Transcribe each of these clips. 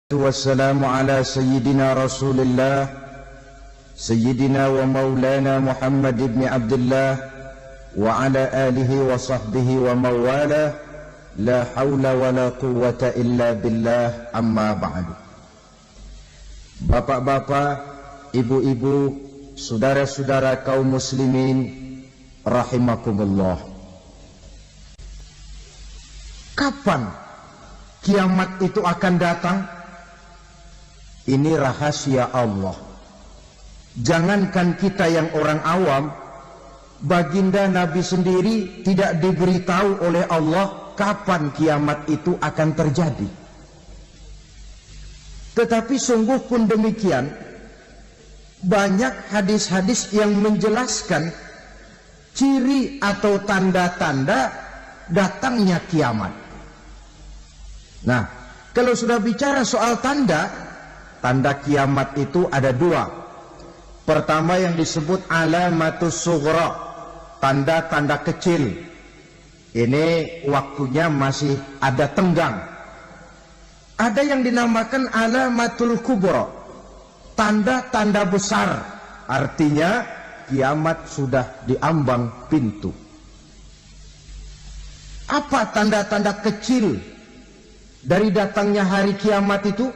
Wassalamu ala sayyidina Rasulillah sayyidina wa maulana Muhammad ibn Abdullah wa ala alihi wa sahbihi wa mawala la hawla wa la quwwata illa billah, amma ba'du. Bapak-bapak, ibu-ibu, saudara-saudara kaum muslimin rahimakumullah. Kapan kiamat itu akan datang? Ini rahasia Allah. Jangankan kita yang orang awam, baginda Nabi sendiri tidak diberitahu oleh Allah kapan kiamat itu akan terjadi. Tetapi sungguh pun demikian, banyak hadis-hadis yang menjelaskan ciri atau tanda-tanda datangnya kiamat. Nah, kalau sudah bicara soal tanda kiamat itu ada dua. Pertama yang disebut alamatus sughra, tanda-tanda kecil. Ini waktunya masih ada tenggang. Ada yang dinamakan alamatul kubra, tanda-tanda besar. Artinya kiamat sudah diambang pintu. Apa tanda-tanda kecil dari datangnya hari kiamat itu?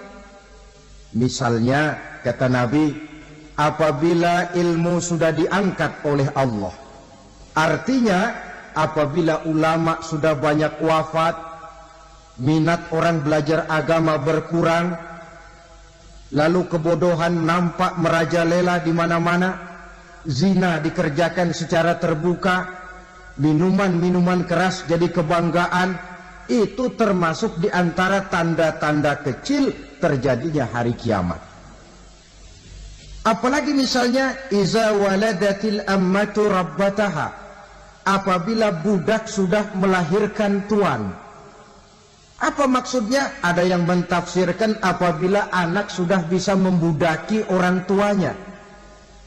Misalnya kata Nabi, apabila ilmu sudah diangkat oleh Allah. Artinya apabila ulama sudah banyak wafat, minat orang belajar agama berkurang, lalu kebodohan nampak merajalela di mana-mana, zina dikerjakan secara terbuka, minuman-minuman keras jadi kebanggaan, itu termasuk di antara tanda-tanda kecil terjadinya hari kiamat. Apalagi misalnya iza waladatil ammatu rabbataha, apabila budak sudah melahirkan tuan. Apa maksudnya? Ada yang mentafsirkan apabila anak sudah bisa membudaki orang tuanya.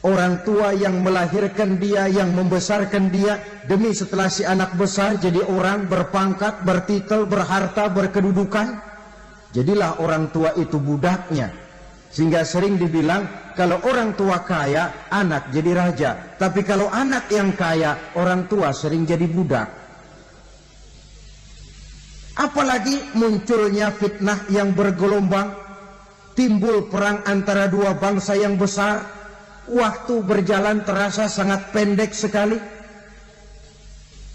Orang tua yang melahirkan dia, yang membesarkan dia, demi setelah si anak besar jadi orang berpangkat, bertitel, berharta, berkedudukan, jadilah orang tua itu budaknya. Sehingga sering dibilang kalau orang tua kaya, anak jadi raja. Tapi kalau anak yang kaya, orang tua sering jadi budak. Apalagi munculnya fitnah yang bergelombang, timbul perang antara dua bangsa yang besar, waktu berjalan terasa sangat pendek sekali.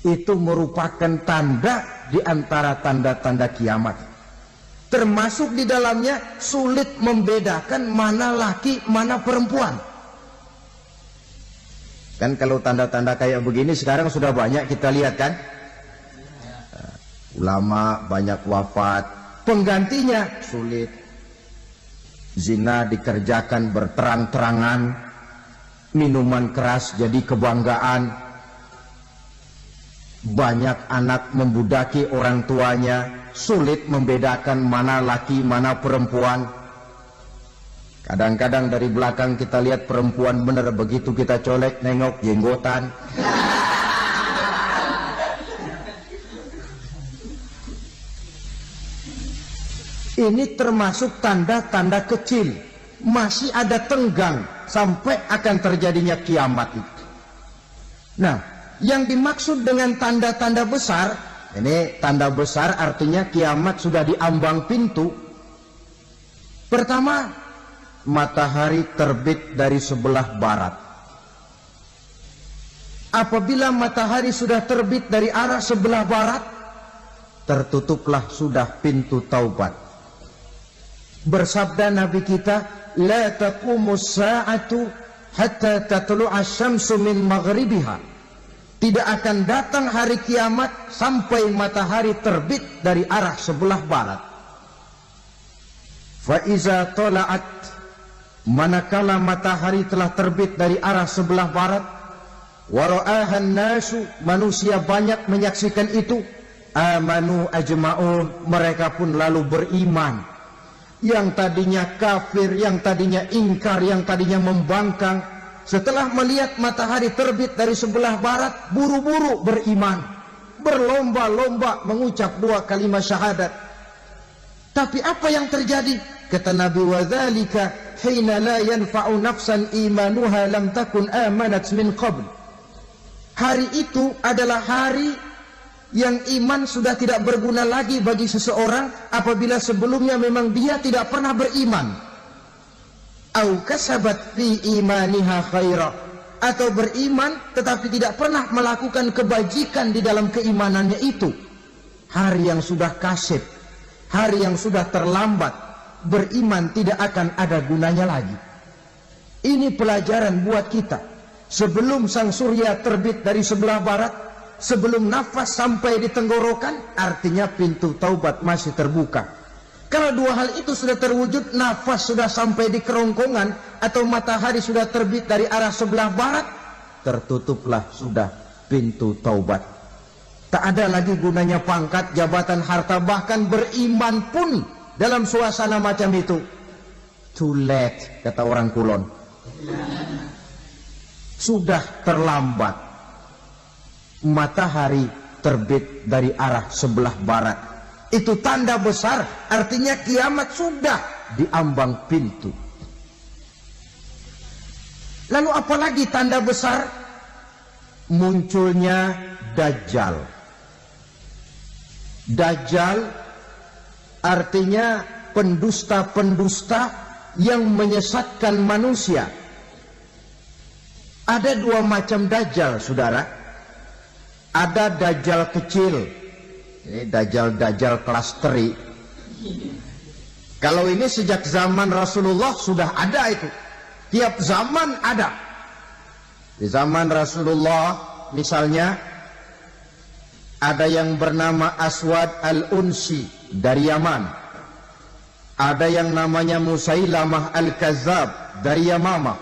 Itu merupakan tanda di antara tanda-tanda kiamat. Termasuk di dalamnya sulit membedakan mana laki, mana perempuan. Kan kalau tanda-tanda kayak begini sekarang sudah banyak kita lihat kan. Ulama banyak wafat, penggantinya sulit. Zina dikerjakan berterang-terangan, minuman keras jadi kebanggaan, banyak anak membudaki orang tuanya, sulit membedakan mana laki mana perempuan. Kadang-kadang dari belakang kita lihat perempuan bener, begitu kita colek nengok jenggotan. Ini termasuk tanda-tanda kecil, masih ada tenggang sampai akan terjadinya kiamat itu. Nah, yang dimaksud dengan tanda-tanda besar, ini tanda besar artinya kiamat sudah diambang pintu. Pertama, matahari terbit dari sebelah barat. Apabila matahari sudah terbit dari arah sebelah barat, tertutuplah sudah pintu taubat. Bersabda Nabi kita, la taqumus sa'atu hatta tatlu'a syamsu min maghribiha. Tidak akan datang hari kiamat sampai matahari terbit dari arah sebelah barat. Fa iza tala'at, manakala matahari telah terbit dari arah sebelah barat, wa ra'ahan nasu, manusia banyak menyaksikan itu, amanu ajma'un, mereka pun lalu beriman. Yang tadinya kafir, yang tadinya ingkar, yang tadinya membangkang, setelah melihat matahari terbit dari sebelah barat, buru-buru beriman, berlomba-lomba mengucap dua kalimat syahadat. Tapi apa yang terjadi? kata Nabi, wa dzalika hina la yanfa'u nafsan imanuha lam takun amanat min qabl. Hari itu adalah hari yang iman sudah tidak berguna lagi bagi seseorang apabila sebelumnya memang dia tidak pernah beriman. Au kasabat fi imaniha khaira, atau beriman tetapi tidak pernah melakukan kebajikan di dalam keimanannya itu. Hari yang sudah kasib, hari yang sudah terlambat, beriman tidak akan ada gunanya lagi. Ini pelajaran buat kita. Sebelum sang surya terbit dari sebelah barat, sebelum nafas sampai di tenggorokan, artinya pintu taubat masih terbuka. Kalau dua hal itu sudah terwujud, nafas sudah sampai di kerongkongan atau matahari sudah terbit dari arah sebelah barat, tertutuplah sudah pintu taubat. Tak ada lagi gunanya pangkat, jabatan, harta, bahkan beriman pun dalam suasana macam itu. Too late, kata orang Kulon. Sudah terlambat. Matahari terbit dari arah sebelah barat. Itu tanda besar, artinya kiamat sudah diambang pintu. Lalu apalagi tanda besar? Munculnya Dajjal. Dajjal artinya pendusta-pendusta yang menyesatkan manusia. Ada dua macam Dajjal, saudara. Ada Dajjal kecil. Ini Dajjal kelas teri. Kalau ini sejak zaman Rasulullah sudah ada itu. Tiap zaman ada. Di zaman Rasulullah misalnya ada yang bernama Aswad al-Unsi dari Yaman. Ada yang namanya Musailamah al-Kazzab dari Yamamah.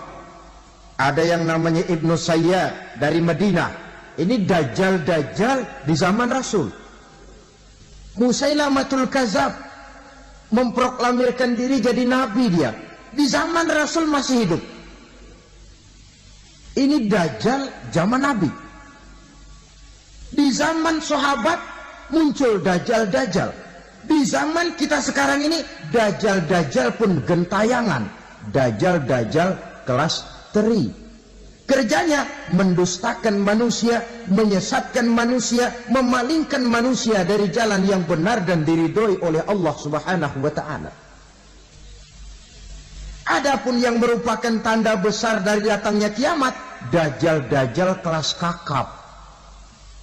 Ada yang namanya Ibnu Sayyad dari Madinah. Ini Dajjal di zaman Rasul. Musailamatul Kazzab memproklamirkan diri jadi nabi dia. Di zaman Rasul masih hidup. Ini Dajjal zaman Nabi. Di zaman sahabat muncul Dajjal. Di zaman kita sekarang ini Dajjal pun gentayangan. Dajjal kelas teri. Kerjanya mendustakan manusia, menyesatkan manusia, memalingkan manusia dari jalan yang benar dan diridhoi oleh Allah Subhanahu wa taala. Adapun yang merupakan tanda besar dari datangnya kiamat, Dajjal kelas kakap.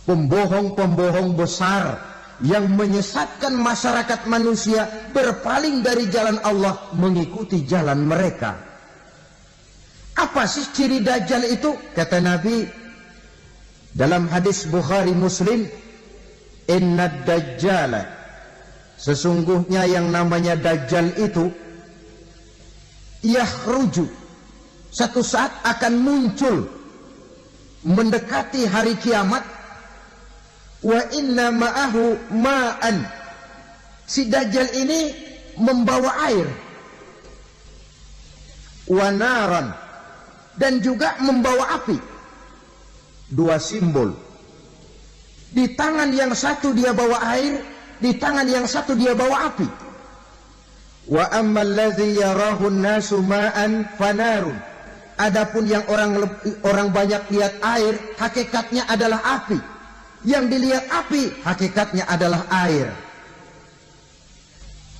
Pembohong-pembohong besar yang menyesatkan masyarakat manusia berpaling dari jalan Allah mengikuti jalan mereka. Apa sih ciri Dajjal itu? Kata Nabi dalam hadis Bukhari Muslim, Inna Dajjala, sesungguhnya yang namanya Dajjal itu yakhruju, satu saat akan muncul mendekati hari kiamat. Wa inna ma'ahu ma'an, si Dajjal ini membawa air. Wa naran, dan juga membawa api. Dua simbol. Di tangan yang satu dia bawa air, di tangan yang satu dia bawa api. Wa ammal ladzi yarahu an-nasu ma'an fanarun, adapun yang orang banyak lihat air, hakikatnya adalah api. Yang dilihat api, hakikatnya adalah air.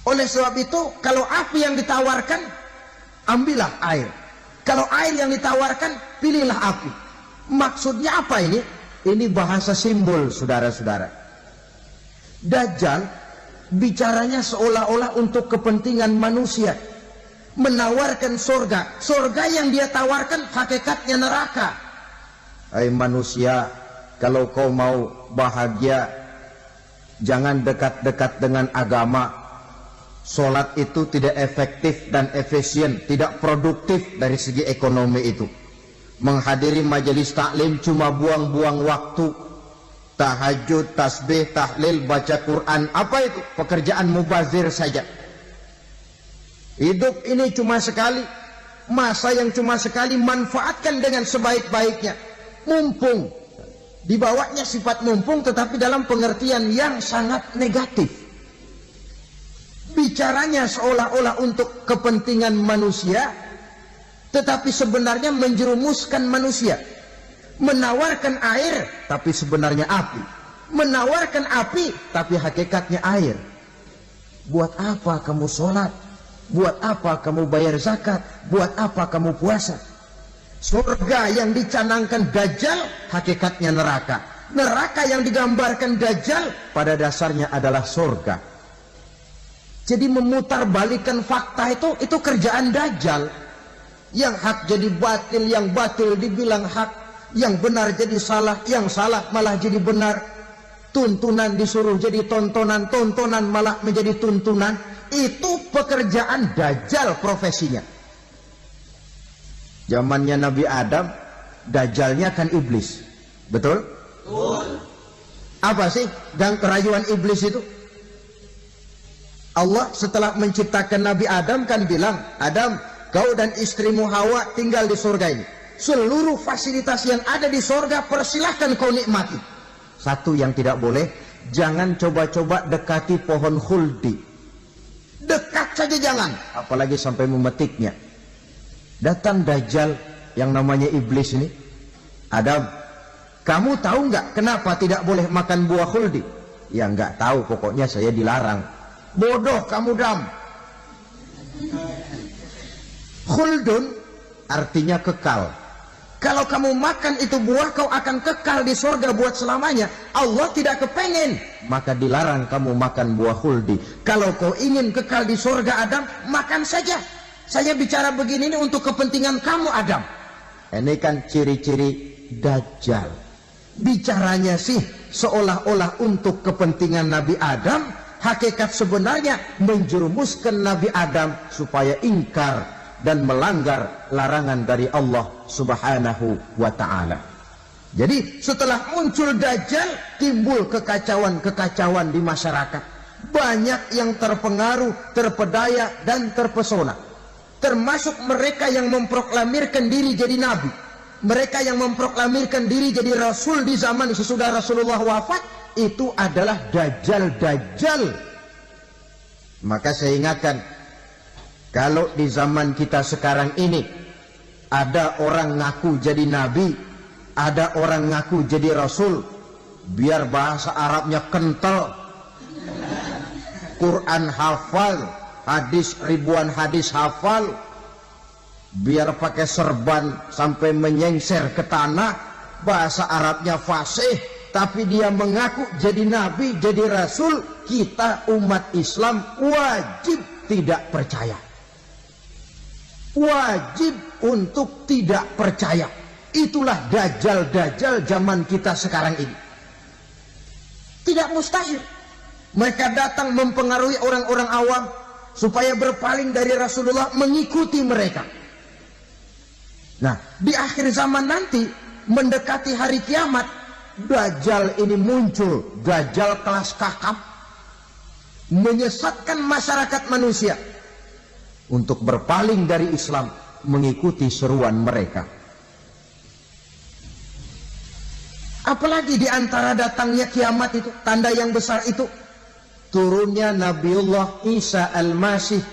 Oleh sebab itu, kalau api yang ditawarkan, ambillah air. Kalau air yang ditawarkan, pilihlah api. Maksudnya apa ini? Ini bahasa simbol, saudara-saudara. Dajjal bicaranya seolah-olah untuk kepentingan manusia. Menawarkan surga. Surga yang dia tawarkan hakikatnya neraka. Hai manusia, kalau kau mau bahagia, jangan dekat-dekat dengan agama. Solat itu tidak efektif dan efisien, tidak produktif dari segi ekonomi itu. Menghadiri majelis taklim cuma buang-buang waktu. Tahajud, tasbih, tahlil, baca Quran, apa itu? Pekerjaan mubazir saja. Hidup ini cuma sekali, masa yang cuma sekali, manfaatkan dengan sebaik-baiknya. Mumpung, dibawanya sifat mumpung tetapi dalam pengertian yang sangat negatif. bicaranya seolah-olah untuk kepentingan manusia, tetapi sebenarnya menjerumuskan manusia. Menawarkan air, tapi sebenarnya api. Menawarkan api, tapi hakikatnya air. Buat apa kamu sholat? Buat apa kamu bayar zakat? Buat apa kamu puasa? Surga yang dicanangkan Dajjal, hakikatnya neraka. Neraka yang digambarkan Dajjal, pada dasarnya adalah surga. Jadi memutarbalikan fakta itu kerjaan Dajjal. Yang hak jadi batil, yang batil dibilang hak, yang benar jadi salah, yang salah malah jadi benar. Tuntunan disuruh jadi tontonan, tontonan malah menjadi tuntunan. Itu pekerjaan Dajjal profesinya. Zamannya Nabi Adam, Dajjalnya kan iblis. Betul? Betul. Apa sih dan kerayuan iblis itu? Allah setelah menciptakan Nabi Adam kan bilang, Adam, kau dan istrimu Hawa tinggal di surga ini. Seluruh fasilitas yang ada di surga persilahkan kau nikmati. Satu yang tidak boleh, jangan coba-coba dekati pohon khuldi. Dekat saja jangan, apalagi sampai memetiknya. Datang Dajjal yang namanya iblis ini. Adam, kamu tahu nggak kenapa tidak boleh makan buah khuldi? Ya nggak tahu, pokoknya saya dilarang. Bodoh kamu, Dam. Khuldun artinya kekal. Kalau kamu makan itu buah, kau akan kekal di surga buat selamanya. Allah tidak kepengen, maka dilarang kamu makan buah khuldi. Kalau kau ingin kekal di surga, Adam, makan saja. Saya bicara begini ini untuk kepentingan kamu, Adam. Ini kan ciri-ciri Dajjal. Bicaranya sih seolah-olah untuk kepentingan Nabi Adam. Hakikat sebenarnya menjerumuskan Nabi Adam supaya ingkar dan melanggar larangan dari Allah Subhanahu wa ta'ala. Jadi setelah muncul Dajjal, timbul kekacauan-kekacauan di masyarakat. Banyak yang terpengaruh, terpedaya dan terpesona. Termasuk mereka yang memproklamirkan diri jadi nabi. Mereka yang memproklamirkan diri jadi rasul di zaman sesudah Rasulullah wafat, itu adalah Dajjal-Dajjal. Maka saya ingatkan, kalau di zaman kita sekarang ini ada orang ngaku jadi nabi, ada orang ngaku jadi rasul, biar bahasa Arabnya kental, Quran hafal, hadis ribuan hadis hafal, biar pakai serban sampai menyengser ke tanah, bahasa Arabnya fasih, tapi dia mengaku jadi nabi, jadi rasul, kita umat Islam wajib tidak percaya. Wajib untuk tidak percaya. Itulah Dajjal-Dajjal zaman kita sekarang ini. Tidak mustahil mereka datang mempengaruhi orang-orang awam supaya berpaling dari Rasulullah, mengikuti mereka. Nah, di akhir zaman nanti, mendekati hari kiamat, Dajjal ini muncul. Dajjal kelas kakap, menyesatkan masyarakat manusia untuk berpaling dari Islam, mengikuti seruan mereka. Apalagi di antara datangnya kiamat itu, tanda yang besar itu, turunnya Nabiullah Isa Al-Masih,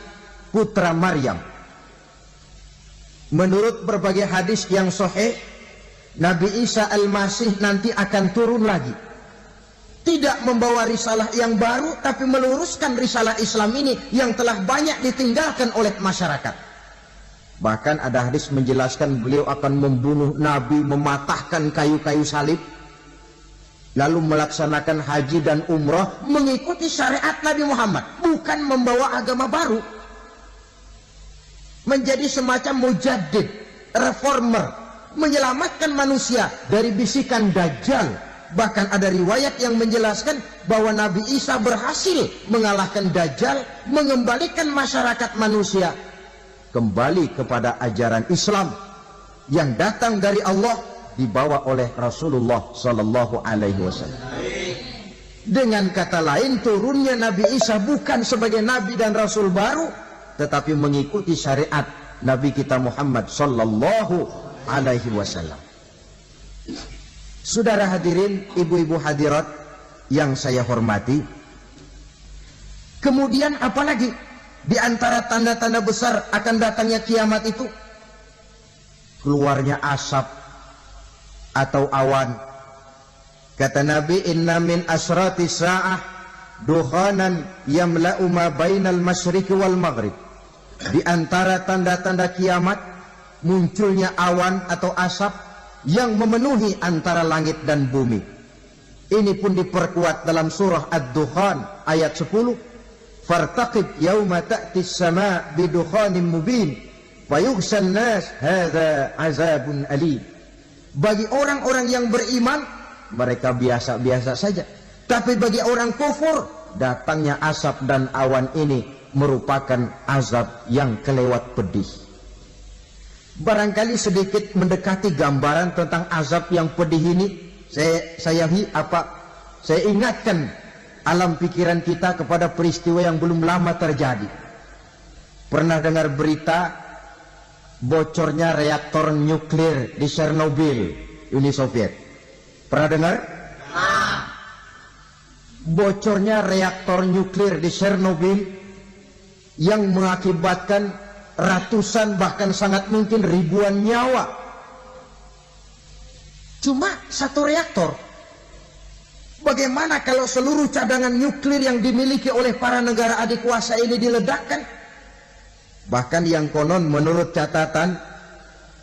putra Maryam. Menurut berbagai hadis yang sahih, Nabi Isa Al-Masih nanti akan turun lagi. Tidak membawa risalah yang baru, tapi meluruskan risalah Islam ini yang telah banyak ditinggalkan oleh masyarakat. Bahkan ada hadis menjelaskan beliau akan membunuh Nabi, mematahkan kayu-kayu salib, lalu melaksanakan haji dan umrah mengikuti syariat Nabi Muhammad, bukan membawa agama baru. Menjadi semacam mujaddid, reformer, menyelamatkan manusia dari bisikan Dajjal. Bahkan ada riwayat yang menjelaskan bahwa Nabi Isa berhasil mengalahkan Dajjal, mengembalikan masyarakat manusia kembali kepada ajaran Islam yang datang dari Allah, dibawa oleh Rasulullah Sallallahu Alaihi Wasallam. Dengan kata lain, turunnya Nabi Isa bukan sebagai Nabi dan Rasul baru, tetapi mengikuti syariat Nabi kita Muhammad Sallallahu Alaihi Wasallam. Saudara hadirin, ibu-ibu hadirat yang saya hormati, Kemudian apalagi di antara tanda-tanda besar akan datangnya kiamat itu? Keluarnya asap atau awan. Kata Nabi, inna min asrati sa'ah dukhanan yamla'u ma bainal masyriqi wal maghrib. Di antara tanda-tanda kiamat munculnya awan atau asap yang memenuhi antara langit dan bumi. Ini pun diperkuat dalam surah Ad-Dukhan ayat 10. Fartaqib yauma ta'ti as-sama' bidukhanin mubin fayughshan nas hadza azabun alim. Bagi orang-orang yang beriman, mereka biasa-biasa saja. Tapi bagi orang kufur, datangnya asap dan awan ini merupakan azab yang kelewat pedih. Barangkali sedikit mendekati gambaran tentang azab yang pedih ini. Saya ingatkan alam pikiran kita kepada peristiwa yang belum lama terjadi. Pernah dengar berita bocornya reaktor nuklir di Chernobyl, Uni Soviet? Pernah dengar? Bocornya reaktor nuklir di Chernobyl yang mengakibatkan ratusan bahkan sangat mungkin ribuan nyawa. Cuma satu reaktor. Bagaimana kalau seluruh cadangan nuklir yang dimiliki oleh para negara adik kuasa ini diledakkan? Bahkan yang konon menurut catatan,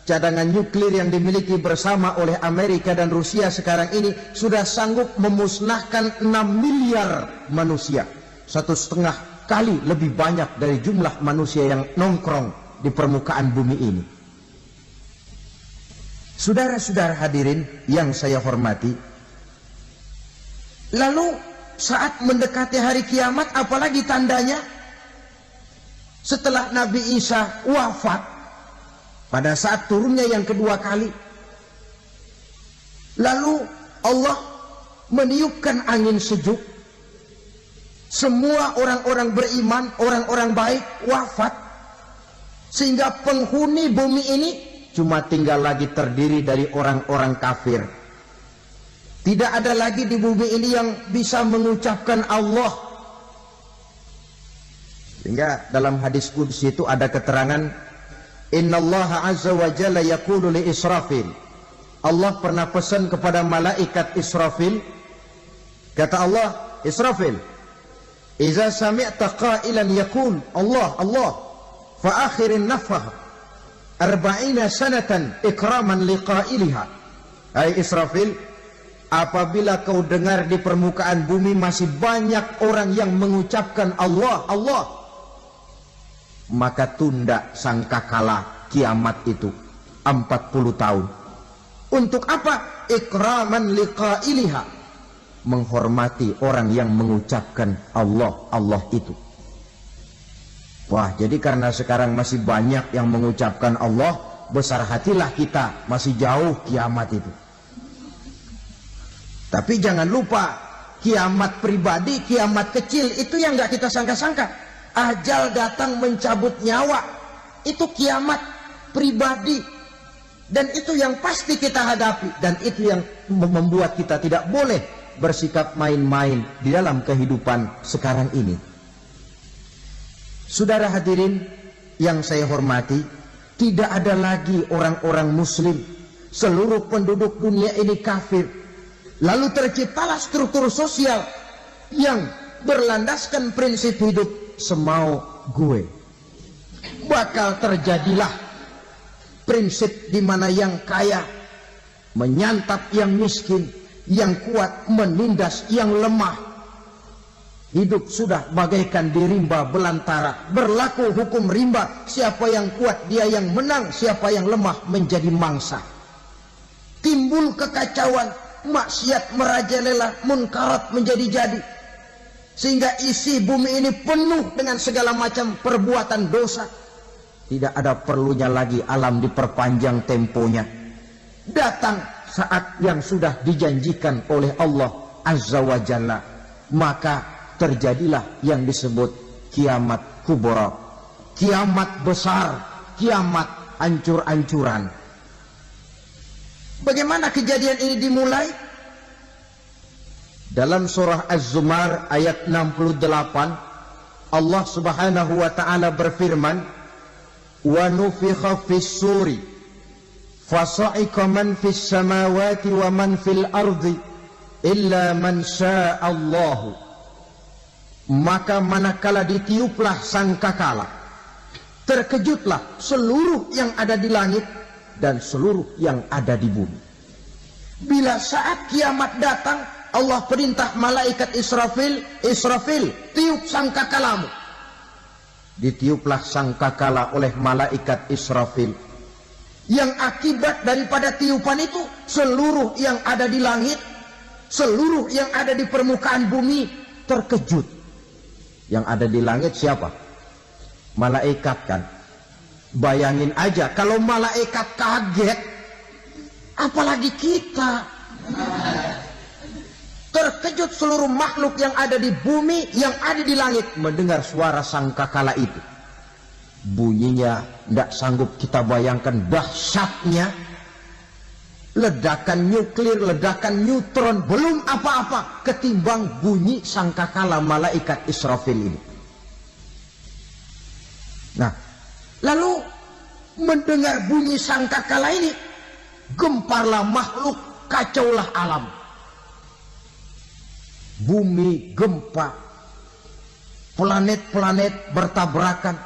cadangan nuklir yang dimiliki bersama oleh Amerika dan Rusia sekarang ini sudah sanggup memusnahkan 6 miliar manusia. 1,5 kali lebih banyak dari jumlah manusia yang nongkrong di permukaan bumi ini. Saudara-saudara hadirin yang saya hormati, lalu saat mendekati hari kiamat, apalagi tandanya? Setelah Nabi Isa wafat, pada saat turunnya yang kedua kali, lalu Allah meniupkan angin sejuk. Semua orang-orang beriman, orang-orang baik wafat, sehingga penghuni bumi ini cuma tinggal lagi terdiri dari orang-orang kafir. Tidak ada lagi di bumi ini yang bisa mengucapkan Allah. Sehingga dalam hadis qudsi itu ada keterangan, innallaha azza wa jalla yaqulu li Israfil. Allah pernah pesan kepada malaikat Israfil. Kata Allah, Israfil, iza sami'ta qailan yaqul Allah Allah fa akhirin nafah 40 sanatan ikraman liqailiha. Hai Israfil, apabila kau dengar di permukaan bumi masih banyak orang yang mengucapkan Allah Allah, maka tunda sangkakala kiamat itu 40 tahun. Untuk apa? Ikraman liqailiha, menghormati orang yang mengucapkan Allah Allah itu. Wah, jadi karena sekarang masih banyak yang mengucapkan Allah, besar hatilah kita, masih jauh kiamat itu. Tapi jangan lupa, kiamat pribadi, kiamat kecil itu yang nggak kita sangka-sangka. Ajal datang mencabut nyawa, itu kiamat pribadi, dan itu yang pasti kita hadapi, dan itu yang membuat kita tidak boleh bersikap main-main di dalam kehidupan sekarang ini. Saudara hadirin yang saya hormati, tidak ada lagi orang-orang muslim. Seluruh penduduk dunia ini kafir. Lalu terciptalah struktur sosial yang berlandaskan prinsip hidup semau gue. Bakal terjadilah prinsip di mana yang kaya menyantap yang miskin, yang kuat menindas yang lemah. Hidup sudah bagaikan di rimba belantara. Berlaku hukum rimba, siapa yang kuat dia yang menang, siapa yang lemah menjadi mangsa. Timbul kekacauan, maksiat merajalela, munkarat menjadi-jadi, sehingga isi bumi ini penuh dengan segala macam perbuatan dosa. Tidak ada perlunya lagi alam diperpanjang temponya. Datang saat yang sudah dijanjikan oleh Allah Azza wa Jalla, maka terjadilah yang disebut kiamat kubra, kiamat besar, kiamat hancur-hancuran. Bagaimana kejadian ini dimulai? Dalam surah Az-Zumar ayat 68, Allah Subhanahu wa ta'ala berfirman, wa nufikha fis suri fasa'iqa man fis samawati wa man fil ardi illa man sya'allahu. Maka manakala ditiuplah sangkakala, terkejutlah seluruh yang ada di langit dan seluruh yang ada di bumi. Bila saat kiamat datang, Allah perintah malaikat Israfil, Israfil, tiup sangkakalamu. Ditiuplah sangkakala oleh malaikat Israfil. Yang akibat daripada tiupan itu, seluruh yang ada di langit, seluruh yang ada di permukaan bumi terkejut. Yang ada di langit siapa? Malaikat kan. Bayangin aja kalau malaikat kaget, apalagi kita. Terkejut seluruh makhluk yang ada di bumi, yang ada di langit mendengar suara sangkakala itu. Bunyinya tidak sanggup kita bayangkan dahsyatnya. Ledakan nuklir, ledakan neutron, belum apa-apa ketimbang bunyi sangkakala malaikat Israfil ini. Nah, lalu mendengar bunyi sangkakala ini, gemparlah makhluk, kacaulah alam. Bumi gempa, planet-planet bertabrakan,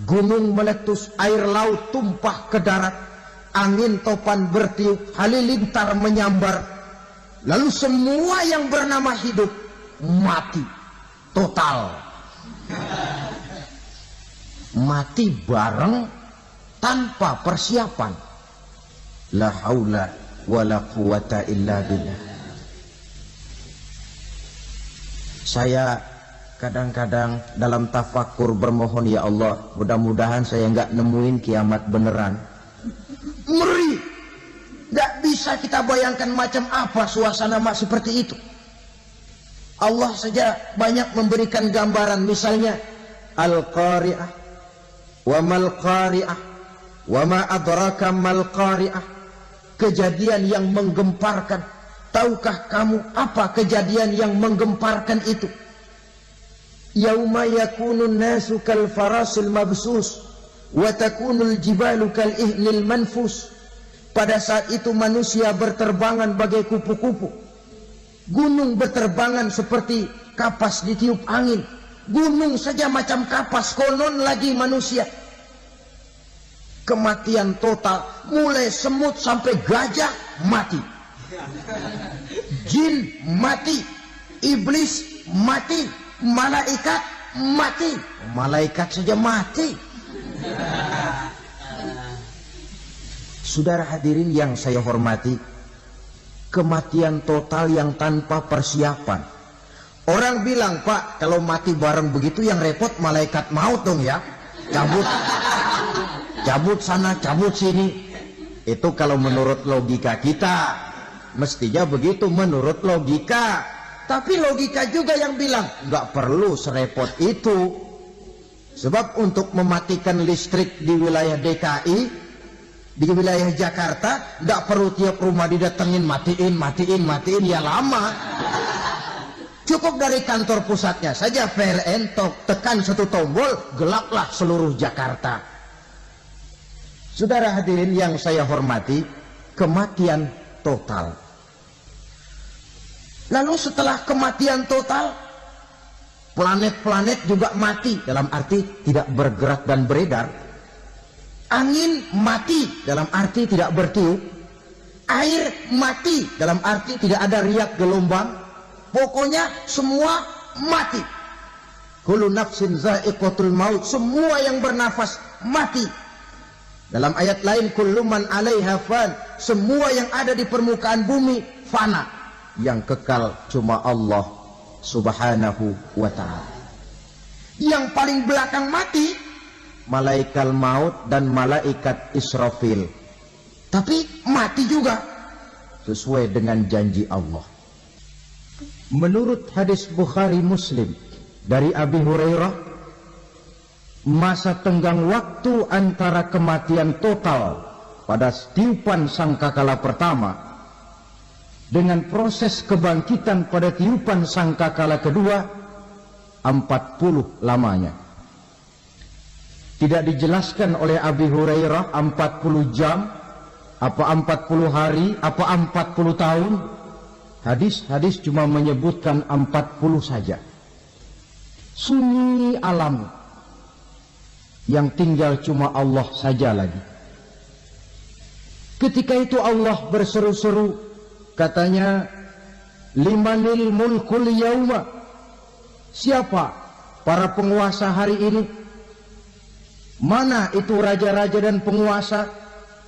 gunung meletus, air laut tumpah ke darat, angin topan bertiup, halilintar menyambar. Lalu semua yang bernama hidup mati total. Mati bareng tanpa persiapan. La haula wala quwata illa billah. Saya kadang-kadang dalam tafakur bermohon, ya Allah, mudah-mudahan saya nggak nemuin kiamat beneran. Ngeri, nggak bisa kita bayangkan macam apa suasana seperti itu. Allah saja banyak memberikan gambaran, misalnya Al-Qari'ah, wa mal qari'ah, wa ma adraka mal qari'ah. Kejadian yang menggemparkan. Tahukah kamu apa kejadian yang menggemparkan itu? Yauma yakunun nasu kal farasil mabsus wa takunul jibalu kal ihnil manfus. Pada saat itu manusia berterbangan bagai kupu-kupu. Gunung berterbangan seperti kapas ditiup angin. Gunung saja macam kapas, konon lagi manusia. Kematian total, mulai semut sampai gajah mati. Jin mati, iblis mati, malaikat mati. Malaikat saja mati. Saudara hadirin yang saya hormati, kematian total yang tanpa persiapan. Orang bilang, Pak, kalau mati bareng begitu yang repot malaikat maut dong ya. Cabut sana, cabut sini. Itu kalau menurut logika kita. Mestinya begitu menurut logika. Tapi logika juga yang bilang nggak perlu serepot itu. Sebab untuk mematikan listrik di wilayah DKI, di wilayah Jakarta, nggak perlu tiap rumah didatengin matiin, ya lama. Cukup dari kantor pusatnya saja PLN, tekan satu tombol, gelaplah seluruh Jakarta. Saudara hadirin yang saya hormati, kematian total. Lalu setelah kematian total, planet-planet juga mati, dalam arti tidak bergerak dan beredar. Angin mati, dalam arti tidak bertiup. Air mati, dalam arti tidak ada riak gelombang. Pokoknya semua mati. Kullu nafsin za'iqatul maut, semua yang bernafas mati. Dalam ayat lain, kullu man 'alaiha fan, semua yang ada di permukaan bumi fana. Yang kekal cuma Allah Subhanahu wa ta'ala. Yang paling belakang mati malaikat maut dan malaikat Israfil. Tapi mati juga sesuai dengan janji Allah. Menurut hadis Bukhari Muslim dari Abi Hurairah, masa tenggang waktu antara kematian total pada tiupan sangkakala pertama dengan proses kebangkitan pada tiupan sangkakala kedua 40 lamanya. Tidak dijelaskan oleh Abi Hurairah 40 jam, apa 40 hari, apa 40 tahun. Hadis-hadis cuma menyebutkan 40 saja. Sunyi alam, yang tinggal cuma Allah saja lagi. Ketika itu Allah berseru-seru, katanya, limanil mulkul yauma. Siapa para penguasa hari ini? Mana itu raja-raja dan penguasa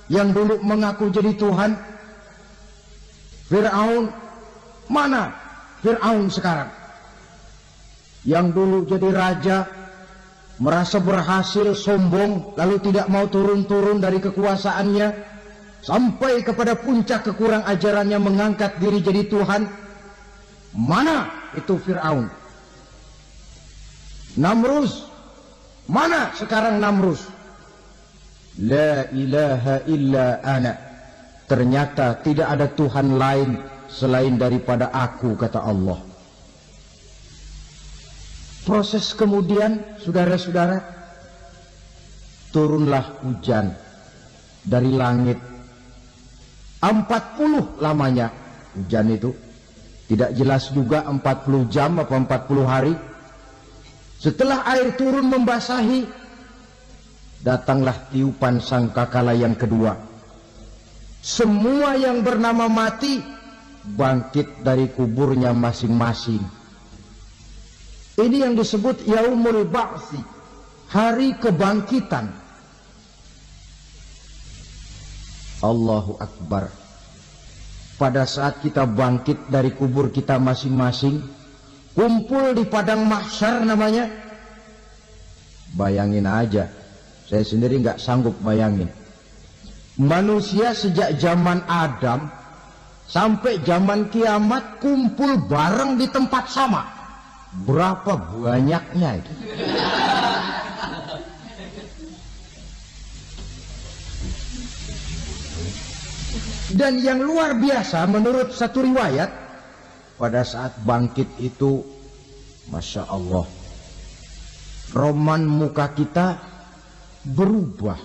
yang dulu mengaku jadi Tuhan? Fir'aun. Mana Fir'aun sekarang? Yang dulu jadi raja, merasa berhasil, sombong, lalu tidak mau turun-turun dari kekuasaannya, sampai kepada puncak kekurang ajarannya mengangkat diri jadi Tuhan. Mana itu Fir'aun? Namrus. Mana sekarang Namrus? La ilaha illa ana. Ternyata tidak ada Tuhan lain selain daripada aku, kata Allah. Proses kemudian, saudara-saudara, turunlah hujan dari langit. 40 lamanya hujan itu. Tidak jelas juga 40 jam apa 40 hari. Setelah air turun membasahi, datanglah tiupan sangkakala yang kedua. Semua yang bernama mati bangkit dari kuburnya masing-masing. Ini yang disebut Yaumul Ba'thi, hari kebangkitan. Allahu Akbar. Pada saat kita bangkit dari kubur kita masing-masing, kumpul di padang mahsyar namanya. Bayangin aja, saya sendiri nggak sanggup bayangin. Manusia sejak zaman Adam sampai zaman kiamat kumpul bareng di tempat sama. Berapa banyaknya itu? Dan yang luar biasa menurut satu riwayat, pada saat bangkit itu, Masya Allah, roman muka kita berubah,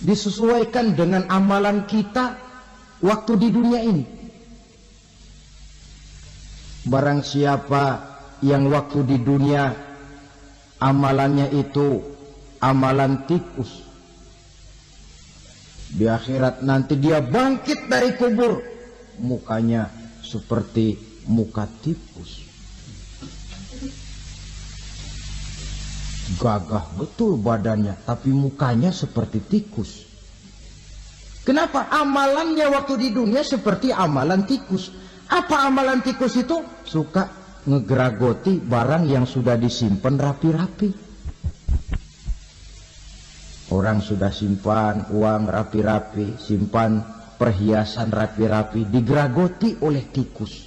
disesuaikan dengan amalan kita waktu di dunia ini. Barang siapa yang waktu di dunia amalannya itu amalan tikus, di akhirat nanti dia bangkit dari kubur, mukanya seperti muka tikus. Gagah betul badannya, tapi mukanya seperti tikus. Kenapa? Amalannya waktu di dunia seperti amalan tikus. Apa amalan tikus itu? Suka ngegeragoti barang yang sudah disimpan rapi-rapi. Orang sudah simpan uang rapi-rapi, simpan perhiasan rapi-rapi, digeragoti oleh tikus.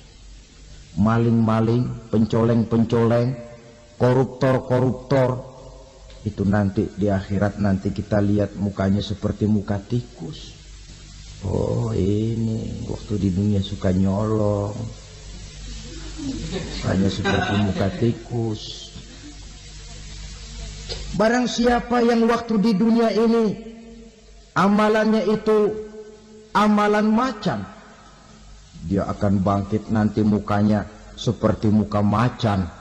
Maling-maling, pencoleng-pencoleng, koruptor-koruptor. Itu nanti di akhirat nanti kita lihat mukanya seperti muka tikus. Oh, ini waktu di dunia suka nyolong, hanya seperti muka tikus. Barang siapa yang waktu di dunia ini amalannya itu amalan macan, dia akan bangkit nanti mukanya seperti muka macan.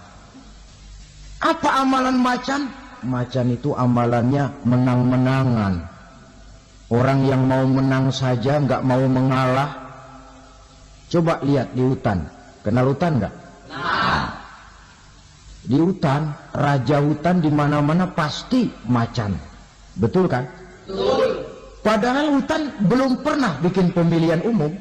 Apa amalan macan? Macan itu amalannya menang-menangan. Orang yang mau menang saja, nggak mau mengalah. Coba lihat di hutan. Kenal hutan nggak? Nah. Di hutan, raja hutan di mana-mana pasti macan. Betul kan? Betul. Padahal hutan belum pernah bikin pemilihan umum.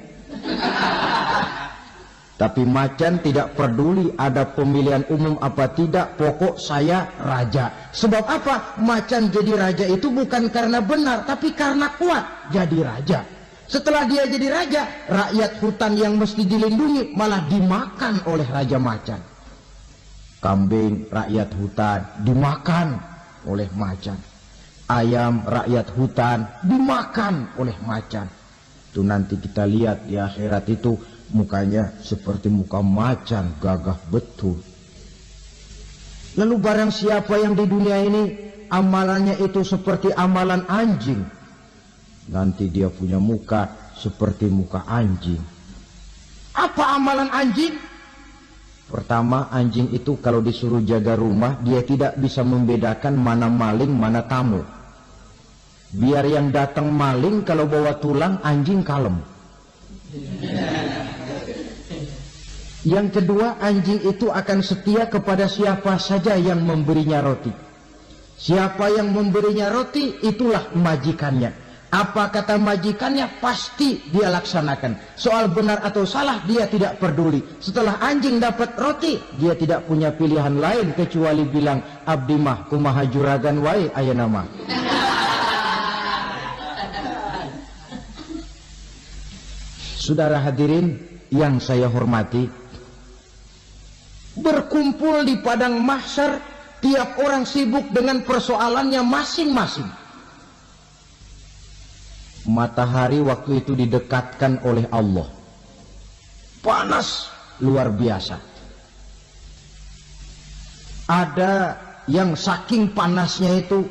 Tapi macan tidak peduli ada pemilihan umum apa tidak, pokok saya raja. Sebab apa? Macan jadi raja itu bukan karena benar, tapi karena kuat jadi raja. Setelah dia jadi raja, rakyat hutan yang mesti dilindungi malah dimakan oleh raja macan. Kambing rakyat hutan dimakan oleh macan. Ayam rakyat hutan dimakan oleh macan. Itu nanti kita lihat di akhirat itu mukanya seperti muka macan, gagah betul. Lalu barang siapa yang di dunia ini amalannya itu seperti amalan anjing, nanti dia punya muka seperti muka anjing. Apa amalan anjing? Pertama, anjing itu kalau disuruh jaga rumah, dia tidak bisa membedakan mana maling, mana tamu. Biar yang datang maling, kalau bawa tulang, anjing kalem. Yang kedua, anjing itu akan setia kepada siapa saja yang memberinya roti. Siapa yang memberinya roti, itulah majikannya. Apa kata majikannya, pasti dia laksanakan. Soal benar atau salah, dia tidak peduli. Setelah anjing dapat roti, dia tidak punya pilihan lain kecuali bilang, abdi mah kumaha juragan wae ayeuna mah. Saudara hadirin yang saya hormati, berkumpul di padang mahsyar, tiap orang sibuk dengan persoalannya masing-masing. Matahari waktu itu didekatkan oleh Allah, panas luar biasa. Ada yang saking panasnya itu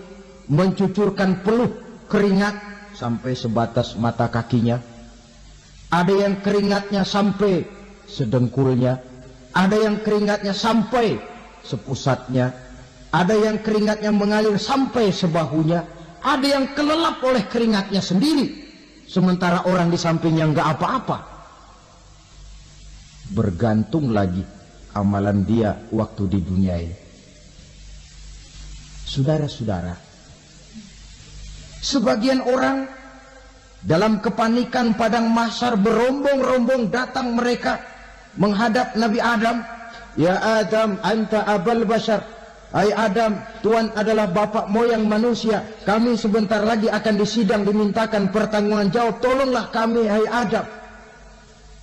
mencucurkan peluh keringat sampai sebatas mata kakinya. Ada yang keringatnya sampai sedengkulnya, ada yang keringatnya sampai sepusatnya, ada yang keringatnya mengalir sampai sebahunya. Ada yang kelelap oleh keringatnya sendiri, sementara orang di sampingnya nggak apa-apa. Bergantung lagi amalan dia waktu di dunia ini. Saudara-saudara, sebagian orang dalam kepanikan padang mahsyar berombong-rombong datang mereka menghadap Nabi Adam. Ya Adam, anta abal bashar. Hai Adam, Tuhan adalah bapak moyang manusia. Kami sebentar lagi akan disidang, dimintakan pertanggungan jawab. Tolonglah kami, hai Adam.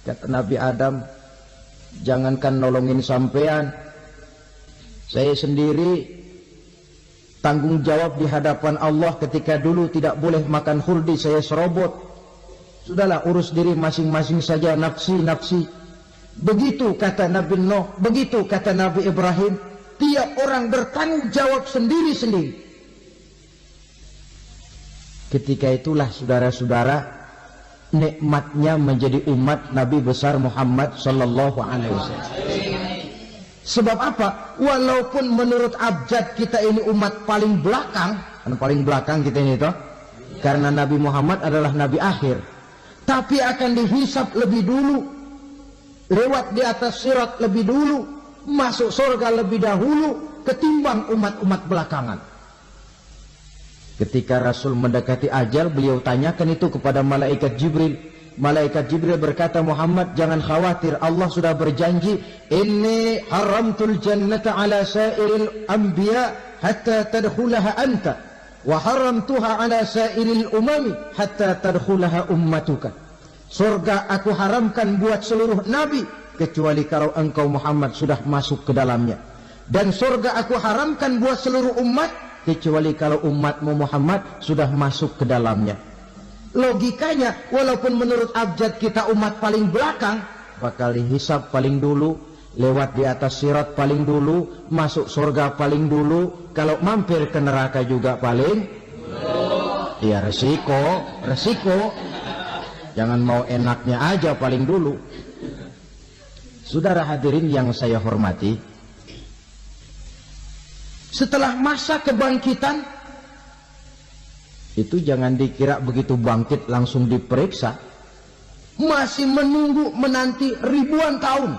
Kata Nabi Adam, jangankan nolongin sampean, saya sendiri tanggung jawab di hadapan Allah. Ketika dulu tidak boleh makan khuldi, saya serobot. Sudahlah, urus diri masing-masing saja, nafsi, nafsi. Begitu kata Nabi Nuh, begitu kata Nabi Ibrahim. Tiap orang bertanggung jawab sendiri-sendiri. Ketika itulah saudara-saudara, nikmatnya menjadi umat Nabi besar Muhammad sallallahu alaihi wasallam. Sebab apa? Walaupun menurut abjad kita ini umat paling belakang, kan paling belakang kita ini toh, karena Nabi Muhammad adalah Nabi akhir, tapi akan dihisab lebih dulu, lewat di atas sirat lebih dulu, masuk surga lebih dahulu ketimbang umat-umat belakangan. Ketika Rasul mendekati ajal, beliau tanyakan itu kepada malaikat Jibril. Malaikat Jibril berkata, Muhammad jangan khawatir, Allah sudah berjanji, inni haramtul jannata ala sairil anbiya hatta tadkhulaha anta wa haramtuha ala sairil umami hatta tadkhulaha ummatuka. Surga aku haramkan buat seluruh nabi kecuali kalau engkau Muhammad sudah masuk ke dalamnya, dan surga aku haramkan buat seluruh umat kecuali kalau umatmu Muhammad sudah masuk ke dalamnya. Logikanya, walaupun menurut abjad kita umat paling belakang, bakal dihisab paling dulu, lewat di atas sirat paling dulu, masuk surga paling dulu, kalau mampir ke neraka juga paling ya resiko. Jangan mau enaknya aja paling dulu. Saudara hadirin yang saya hormati, setelah masa kebangkitan itu jangan dikira begitu bangkit langsung diperiksa, masih menunggu menanti ribuan tahun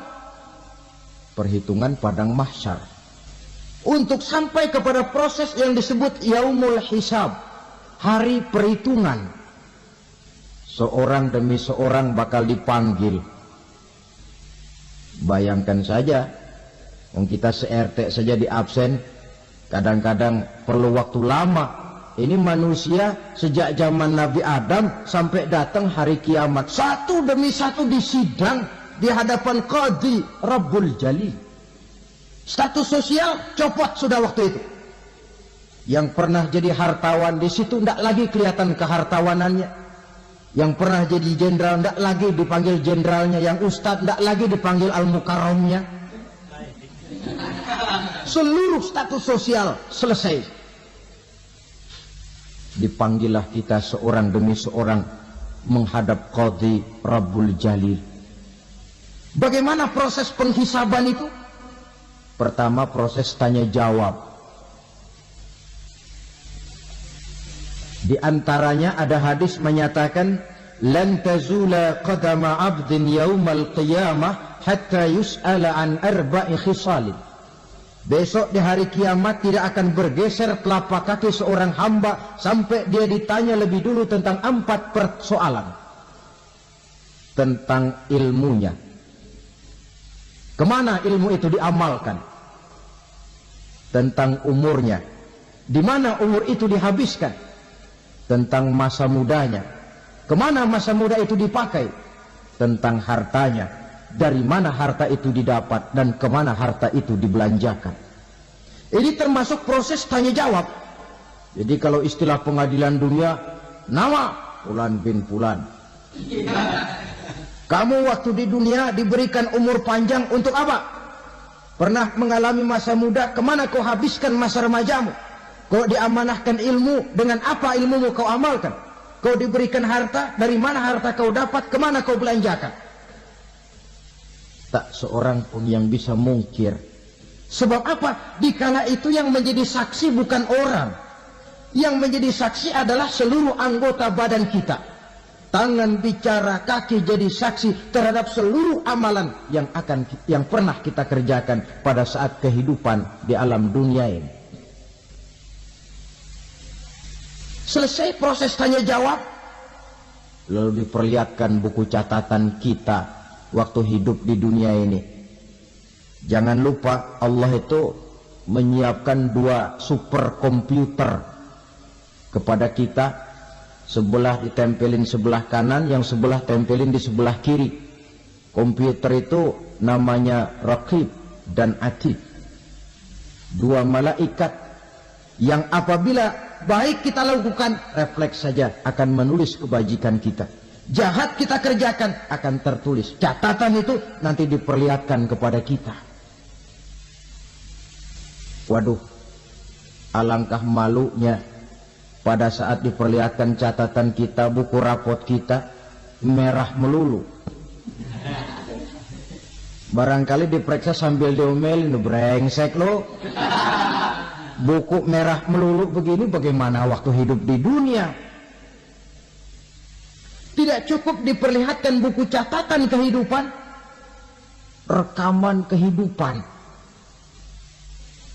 perhitungan padang mahsyar untuk sampai kepada proses yang disebut yaumul hisab, hari perhitungan. Seorang demi seorang bakal dipanggil. Bayangkan saja, kita se-RT saja di absen, kadang-kadang perlu waktu lama. Ini manusia sejak zaman Nabi Adam sampai datang hari kiamat, satu demi satu disidang di hadapan Qadhi Rabbul Jali. Status sosial copot sudah waktu itu. Yang pernah jadi hartawan di situ tidak lagi kelihatan kehartawanannya. Yang pernah jadi jenderal tidak lagi dipanggil jenderalnya, yang ustadz tidak lagi dipanggil al-mukarramnya. seluruh status sosial selesai. Dipanggillah kita seorang demi seorang menghadap Qadhi Rabbul Jalil. Bagaimana proses penghisaban itu? Pertama, proses tanya jawab. Di antaranya ada hadis menyatakan, lan tazula qadama 'abdin yaumal qiyamah hatta yus'ala an arba'i khisalin. Besok di hari kiamat tidak akan bergeser telapak kaki seorang hamba sampai dia ditanya lebih dulu tentang 4 persoalan. Tentang ilmunya. Kemana ilmu itu diamalkan? Tentang umurnya. Di mana umur itu dihabiskan? Tentang masa mudanya. Kemana masa muda itu dipakai? Tentang hartanya. Dari mana harta itu didapat dan kemana harta itu dibelanjakan. Ini termasuk proses tanya jawab. Jadi kalau istilah pengadilan dunia, nama Fulan bin Fulan. Kamu waktu di dunia diberikan umur panjang untuk apa? Pernah mengalami masa muda, kemana kau habiskan masa remajamu? Kau diamanahkan ilmu, dengan apa ilmumu kau amalkan? Kau diberikan harta, dari mana harta kau dapat, kemana kau belanjakan? Tak seorang pun yang bisa mungkir. Sebab apa? Dikala itu yang menjadi saksi bukan orang. Yang menjadi saksi adalah seluruh anggota badan kita. Tangan bicara, kaki jadi saksi terhadap seluruh amalan yang pernah kita kerjakan pada saat kehidupan di alam dunia ini. Selesai proses tanya jawab, lalu diperlihatkan buku catatan kita waktu hidup di dunia ini. Jangan lupa Allah itu menyiapkan 2 superkomputer kepada kita. Sebelah ditempelin sebelah kanan, yang sebelah tempelin di sebelah kiri. Komputer itu namanya Raqib dan Atid. 2 malaikat yang apabila baik kita lakukan, refleks saja akan menulis kebajikan kita. Jahat kita kerjakan, akan tertulis. Catatan itu nanti diperlihatkan kepada kita. Waduh, alangkah malunya pada saat diperlihatkan catatan kita, buku rapot kita merah melulu. Barangkali diperiksa sambil diomelin, brengsek lo. Buku merah melulu begini, bagaimana waktu hidup di dunia? Tidak cukup diperlihatkan buku catatan kehidupan, rekaman kehidupan.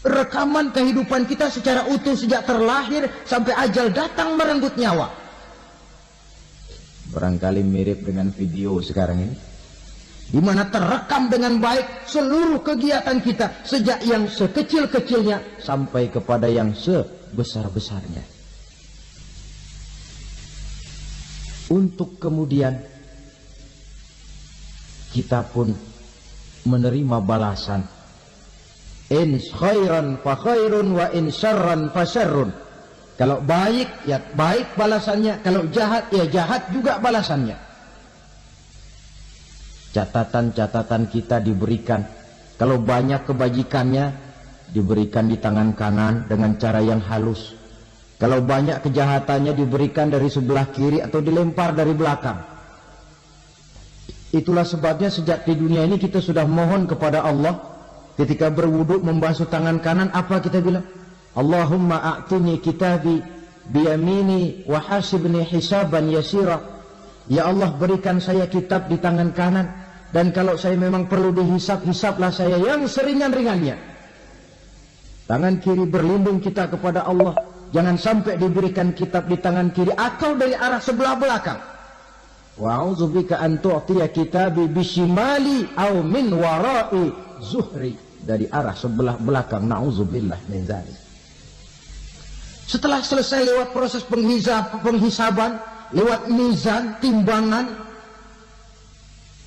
Rekaman kehidupan kita secara utuh sejak terlahir sampai ajal datang merenggut nyawa. Barangkali mirip dengan video sekarang ini, di mana terekam dengan baik seluruh kegiatan kita sejak yang sekecil-kecilnya sampai kepada yang sebesar-besarnya. Untuk kemudian kita pun menerima balasan. In khairan fa khairun wa in syarran fa syarrun. Kalau baik ya baik balasannya, kalau jahat ya jahat juga balasannya. Catatan-catatan kita diberikan. Kalau banyak kebajikannya diberikan di tangan kanan dengan cara yang halus. Kalau banyak kejahatannya diberikan dari sebelah kiri atau dilempar dari belakang. Itulah sebabnya sejak di dunia ini kita sudah mohon kepada Allah. Ketika berwudu membasuh tangan kanan, apa kita bilang? Allahumma a'tini kitabi biyamini wa hasibni hisaban yasira. Ya Allah, berikan saya kitab di tangan kanan, dan kalau saya memang perlu dihisab, hisablah saya yang seringan-ringannya. Tangan kiri berlindung kita kepada Allah. Jangan sampai diberikan kitab di tangan kiri atau dari arah sebelah belakang. Wa a'udzubika an tu'tiya kitabi bishimali aw min wara'i zuhri, dari arah sebelah belakang. Na'udzubillah min dzalik. Setelah selesai lewat proses penghisaban, lewat mizan, timbangan,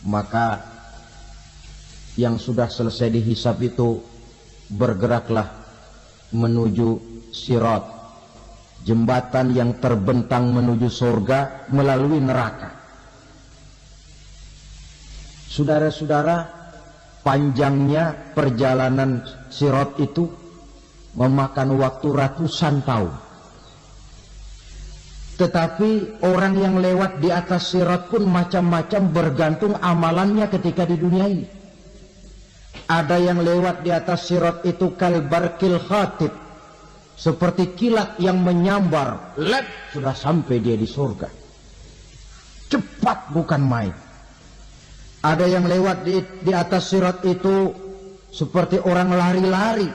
maka yang sudah selesai dihisab itu bergeraklah menuju sirat, jembatan yang terbentang menuju surga melalui neraka. Saudara-saudara, panjangnya perjalanan sirat itu memakan waktu ratusan tahun. Tetapi orang yang lewat di atas sirat pun macam-macam, bergantung amalannya ketika di dunia ini. Ada yang lewat di atas sirat itu kalbarkil khatib, seperti kilat yang menyambar, lep, sudah sampai dia di surga. Cepat bukan main. Ada yang lewat di atas sirat itu seperti orang lari-lari.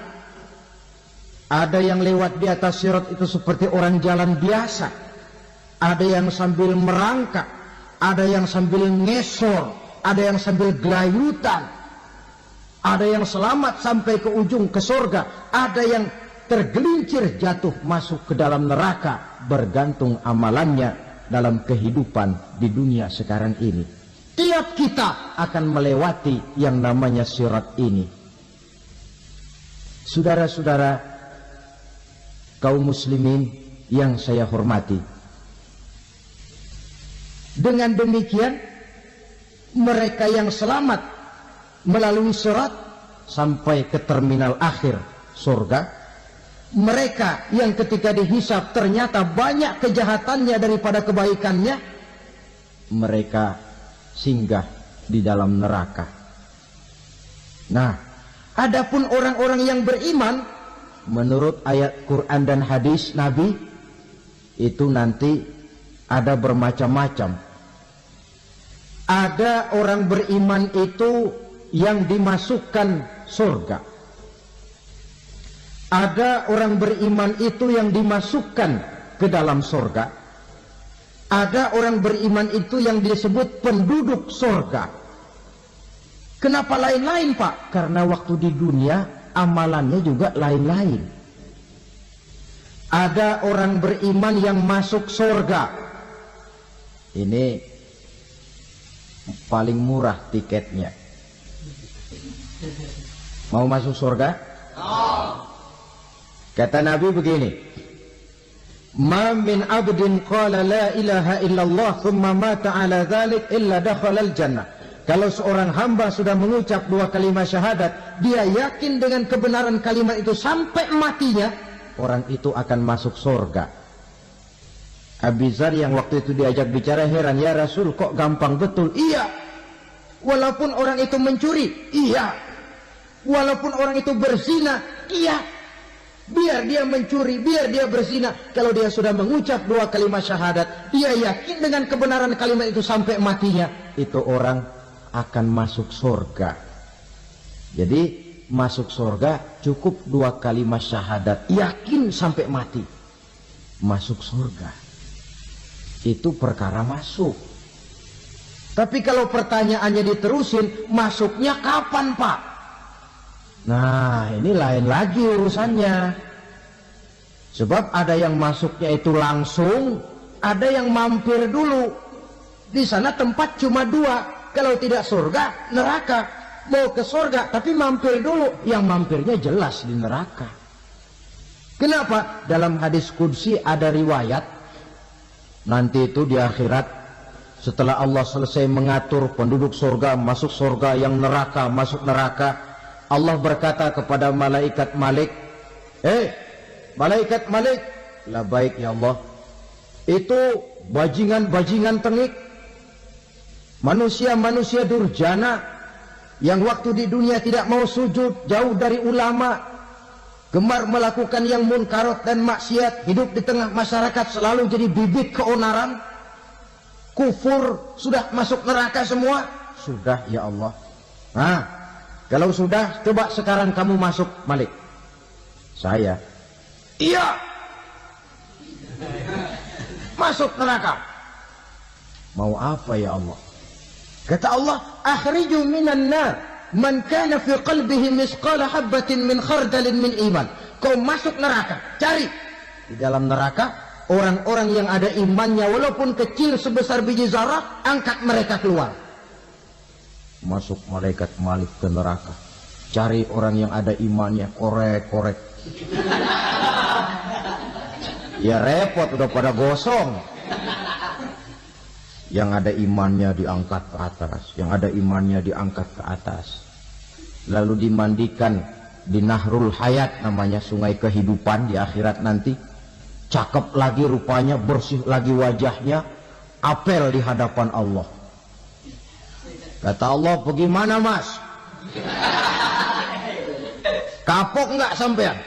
Ada yang lewat di atas sirat itu seperti orang jalan biasa. Ada yang sambil merangkak, ada yang sambil ngesor, ada yang sambil gelayutan. Ada yang selamat sampai ke ujung ke surga, ada yang tergelincir jatuh masuk ke dalam neraka, bergantung amalannya dalam kehidupan di dunia sekarang ini. Tiap kita akan melewati yang namanya sirat ini. Saudara-saudara kaum muslimin yang saya hormati, dengan demikian mereka yang selamat melalui sirat sampai ke terminal akhir surga, mereka yang ketika dihisab ternyata banyak kejahatannya daripada kebaikannya, mereka singgah di dalam neraka. Nah, adapun orang-orang yang beriman menurut ayat Quran dan hadis Nabi itu nanti ada bermacam-macam. Ada orang beriman itu yang dimasukkan surga. Ada orang beriman itu yang dimasukkan ke dalam surga. Ada orang beriman itu yang disebut penduduk surga. Kenapa lain-lain, Pak? Karena waktu di dunia amalannya juga lain-lain. Ada orang beriman yang masuk surga. Ini paling murah tiketnya. Mau masuk surga? Kata Nabi begini, ma min abdin qala la ilaha illallah thumma mata ala dhalik illa dakhala al-jannah. Kalau seorang hamba sudah mengucap 2 kalimat syahadat, dia yakin dengan kebenaran kalimat itu sampai matinya, orang itu akan masuk surga. Abi Dzar yang waktu itu diajak bicara heran, ya Rasul kok gampang betul? Iya. Walaupun orang itu mencuri, iya. Walaupun orang itu berzina, iya. Biar dia mencuri, biar dia berzina, kalau dia sudah mengucap 2 kalimat syahadat, dia yakin dengan kebenaran kalimat itu sampai matinya, itu orang akan masuk surga. Jadi masuk surga cukup 2 kalimat syahadat, yakin sampai mati, masuk surga. Itu perkara masuk. Tapi kalau pertanyaannya diterusin, masuknya kapan, Pak? Nah, ini lain lagi urusannya. Sebab ada yang masuknya itu langsung, ada yang mampir dulu. Di sana tempat cuma 2. Kalau tidak surga, neraka. Mau ke surga, tapi mampir dulu. Yang mampirnya jelas di neraka. Kenapa? Dalam hadis qudsi ada riwayat, nanti itu di akhirat, setelah Allah selesai mengatur penduduk surga, masuk surga, yang neraka, masuk neraka, Allah berkata kepada malaikat Malik, malaikat Malik, labaik ya Allah. Itu bajingan-bajingan tengik, manusia-manusia durjana, yang waktu di dunia tidak mau sujud, jauh dari ulama, gemar melakukan yang munkarat dan maksiat, hidup di tengah masyarakat selalu jadi bibit keonaran, kufur, sudah masuk neraka semua. Sudah ya Allah. Nah, kalau sudah, coba sekarang kamu masuk, Malik. Saya. Iya. Masuk neraka. Mau apa ya Allah? Kata Allah, akhriju minan nar man kana fi qalbihi misqala habatin min khardalin min iman. Kau masuk neraka, cari di dalam neraka orang-orang yang ada imannya walaupun kecil sebesar biji zarah, angkat mereka keluar. Masuk malaikat Malik ke neraka, cari orang yang ada imannya, korek-korek. Ya repot, udah pada gosong. Yang ada imannya diangkat ke atas, yang ada imannya diangkat ke atas. lalu dimandikan di Nahrul Hayat, namanya sungai kehidupan di akhirat nanti. Cakep lagi rupanya, bersih lagi wajahnya, apel di hadapan Allah. Kata Allah, bagaimana mas? Kapok nggak sampean?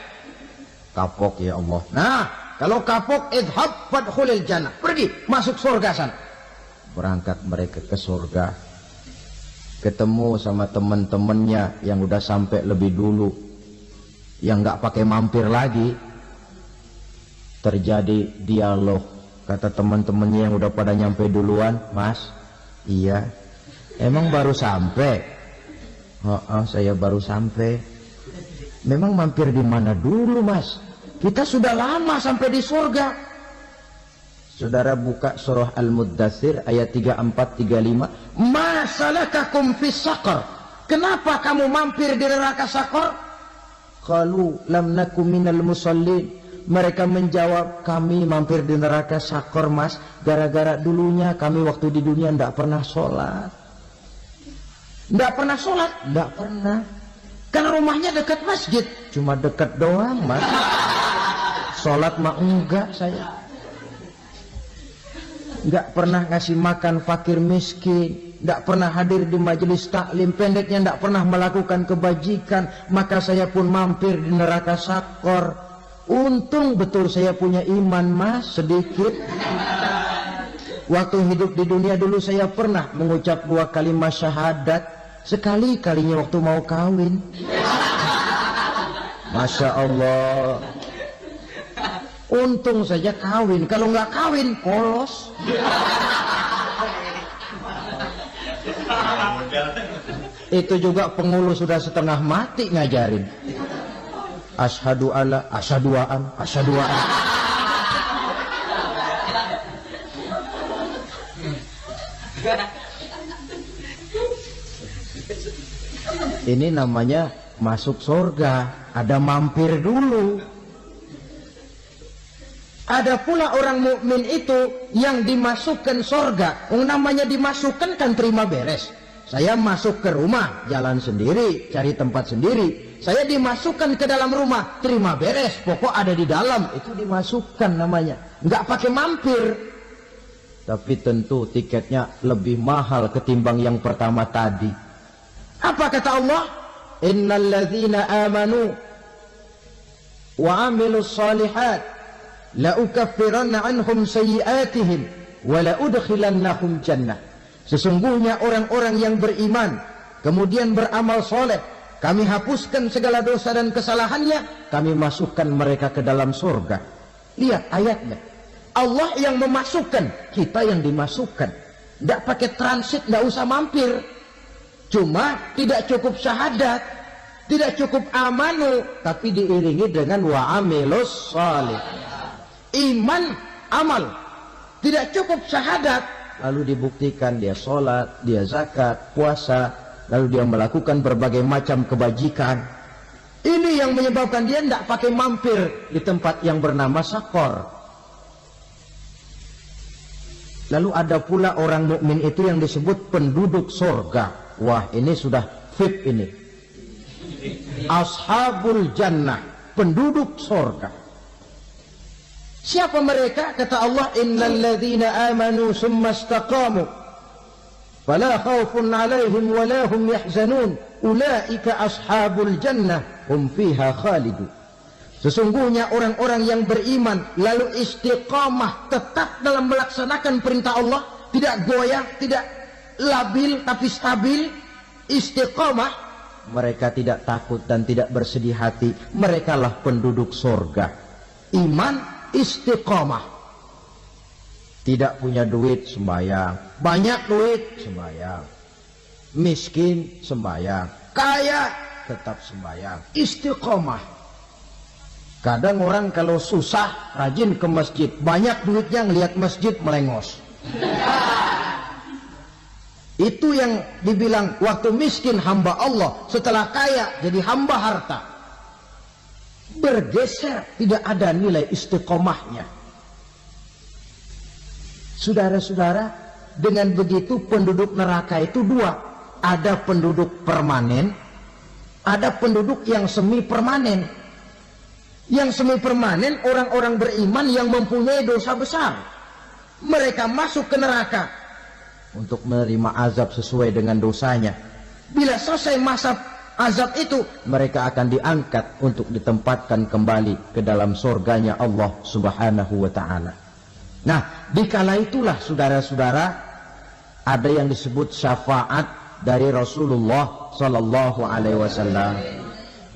Kapok ya Allah. Nah, kalau kapok, idhab fadkhulil jannah, pergi masuk surga sana. Berangkat mereka ke surga, ketemu sama teman-temannya yang udah sampai lebih dulu, yang nggak pakai mampir lagi. Terjadi dialog. Kata teman-temannya yang udah pada nyampe duluan, mas, iya, emang baru sampai? Oh, saya baru sampai. Memang mampir di mana dulu mas? Kita sudah lama sampai di surga. Saudara buka surah Al-Muddatsir ayat 34-35. Ma salakakum fis saqar? Kenapa kamu mampir di neraka Saqar? Qalu lam nakum minal musallin. Mereka menjawab, kami mampir di neraka Saqar mas, gara-gara dulunya kami waktu di dunia tidak pernah sholat. Tidak pernah sholat? Tidak pernah. Karena rumahnya dekat masjid, cuma dekat doang mas. Sholat mah enggak saya. Enggak pernah ngasih makan fakir miskin, enggak pernah hadir di majelis taklim, pendeknya enggak pernah melakukan kebajikan. Maka saya pun mampir di neraka Saqar. Untung betul saya punya iman mas, sedikit. Waktu hidup di dunia dulu saya pernah mengucap 2 kalimat syahadat. Sekali-kalinya waktu mau kawin. Masya Allah. Untung saja kawin. Kalau nggak kawin, polos. Itu juga pengulu sudah setengah mati ngajarin. Asyhadu alla, asyaduaan, asyaduaan. Ini namanya masuk surga, ada mampir dulu. Ada pula orang mukmin itu yang dimasukkan surga. Namanya dimasukkan kan terima beres. Saya masuk ke rumah, jalan sendiri, cari tempat sendiri. Saya dimasukkan ke dalam rumah, terima beres, pokok ada di dalam, itu dimasukkan namanya. Nggak pakai mampir. Tapi tentu tiketnya lebih mahal ketimbang yang pertama tadi. Apa kata Allah? Innal ladzina amanu wa amilus shalihat la ukaffiranna anhum sayyi'atihim wa la udkhilannahum jannah. Sesungguhnya orang-orang yang beriman kemudian beramal soleh, kami hapuskan segala dosa dan kesalahannya, kami masukkan mereka ke dalam surga. Lihat ayatnya, Allah yang memasukkan, kita yang dimasukkan. Tidak pakai transit, tidak usah mampir. Cuma tidak cukup syahadat, tidak cukup amanu, tapi diiringi dengan wa amilus shalih. Iman, amal. Tidak cukup syahadat, lalu dibuktikan dia sholat, dia zakat, puasa, lalu dia melakukan berbagai macam kebajikan. Ini yang menyebabkan dia tidak pakai mampir di tempat yang bernama Saqar. Lalu ada pula orang mukmin itu yang disebut penduduk surga. Wah, ini sudah VIP ini. Ashabul jannah, penduduk surga. Siapa mereka? Kata Allah, innal ladzina amanu summa istaqamu fala khaufun 'alaihim wa la hum yahzanun ulaika ashabul jannah hum fiha khalidun. Sesungguhnya orang-orang yang beriman lalu istiqamah, tetap dalam melaksanakan perintah Allah, tidak goyah, tidak labil tapi stabil, istiqamah, mereka tidak takut dan tidak bersedih hati. Merekalah penduduk surga. Iman, istiqamah. Tidak punya duit, sembahyang. Banyak duit, sembahyang. Miskin, sembahyang. Kaya, tetap sembahyang. Istiqamah. Kadang orang kalau susah rajin ke masjid, banyak duitnya ngelihat masjid melengos. Itu yang dibilang waktu miskin hamba Allah, setelah kaya jadi hamba harta. Bergeser, tidak ada nilai istiqomahnya. Saudara-saudara, dengan begitu penduduk neraka itu dua. Ada penduduk permanen, Ada penduduk yang semi permanen. Yang semi permanen orang-orang beriman yang mempunyai dosa besar. Mereka masuk ke neraka untuk menerima azab sesuai dengan dosanya. Bila selesai masa azab itu, mereka akan diangkat untuk ditempatkan kembali ke dalam surganya Allah Subhanahu wa ta'ala. Nah, dikala itulah saudara-saudara, ada yang disebut syafaat dari Rasulullah Sallallahu Alaihi Wasallam.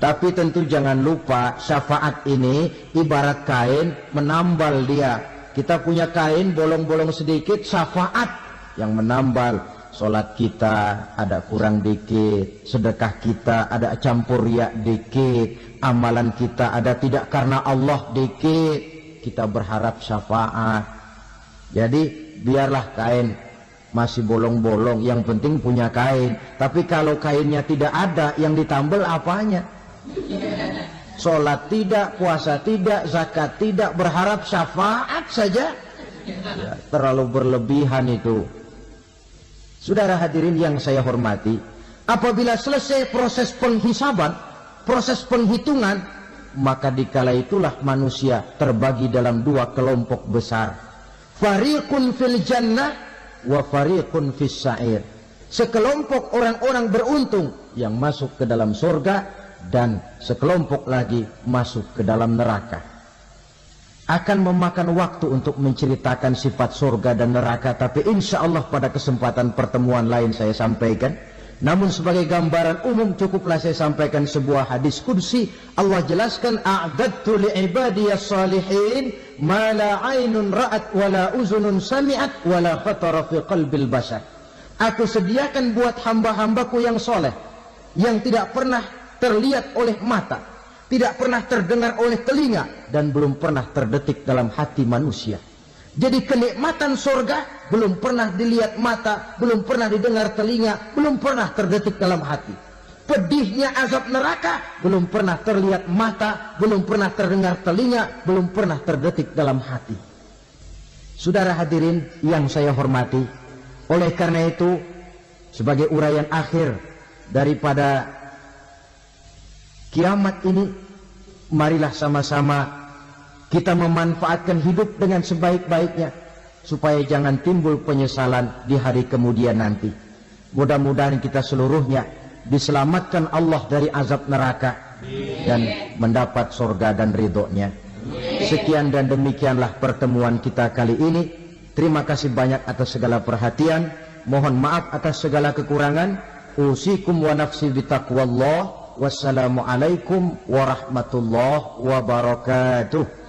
Tapi tentu jangan lupa, syafaat ini ibarat kain menambal dia. Kita punya kain bolong-bolong sedikit, syafaat yang menambal. Sholat kita ada kurang dikit, sedekah kita ada campur riak dikit, amalan kita ada tidak karena Allah dikit, kita berharap syafaat. Jadi biarlah kain masih bolong-bolong, yang penting punya kain. Tapi kalau kainnya tidak ada, yang ditambal apanya? Sholat tidak, puasa tidak, zakat tidak, berharap syafaat saja, ya, terlalu berlebihan itu. Saudara hadirin yang saya hormati, apabila selesai proses penghisaban, proses penghitungan, maka dikala itulah manusia terbagi dalam dua kelompok besar. Fariqun fil jannah wa fariqun fis sa'ir. Sekelompok orang-orang beruntung yang masuk ke dalam surga, dan sekelompok lagi masuk ke dalam neraka. Akan memakan waktu untuk menceritakan sifat surga dan neraka, tapi insya Allah pada kesempatan pertemuan lain saya sampaikan. Namun sebagai gambaran umum cukuplah saya sampaikan sebuah hadis qudsi. Allah jelaskan, a'dadtu li'ibadiyas salihin ma la aynun ra'at wa la uzunun sami'at wa la khatara fi qalbil bashar. Aku sediakan buat hamba-hambaku yang soleh, yang tidak pernah terlihat oleh mata, tidak pernah terdengar oleh telinga, dan belum pernah terdetik dalam hati manusia. Jadi kenikmatan surga belum pernah dilihat mata, belum pernah didengar telinga, belum pernah terdetik dalam hati. Pedihnya azab neraka belum pernah terlihat mata, belum pernah terdengar telinga, belum pernah terdetik dalam hati. Saudara hadirin yang saya hormati, oleh karena itu sebagai uraian akhir daripada kiamat ini, marilah sama-sama kita memanfaatkan hidup dengan sebaik-baiknya, supaya jangan timbul penyesalan di hari kemudian nanti. Mudah-mudahan kita seluruhnya diselamatkan Allah dari azab neraka dan mendapat surga dan ridhonya. Sekian dan demikianlah pertemuan kita kali ini. Terima kasih banyak atas segala perhatian. Mohon maaf atas segala kekurangan. Usikum wa nafsi bitaqwallah. Wassalamualaikum warahmatullahi wabarakatuh.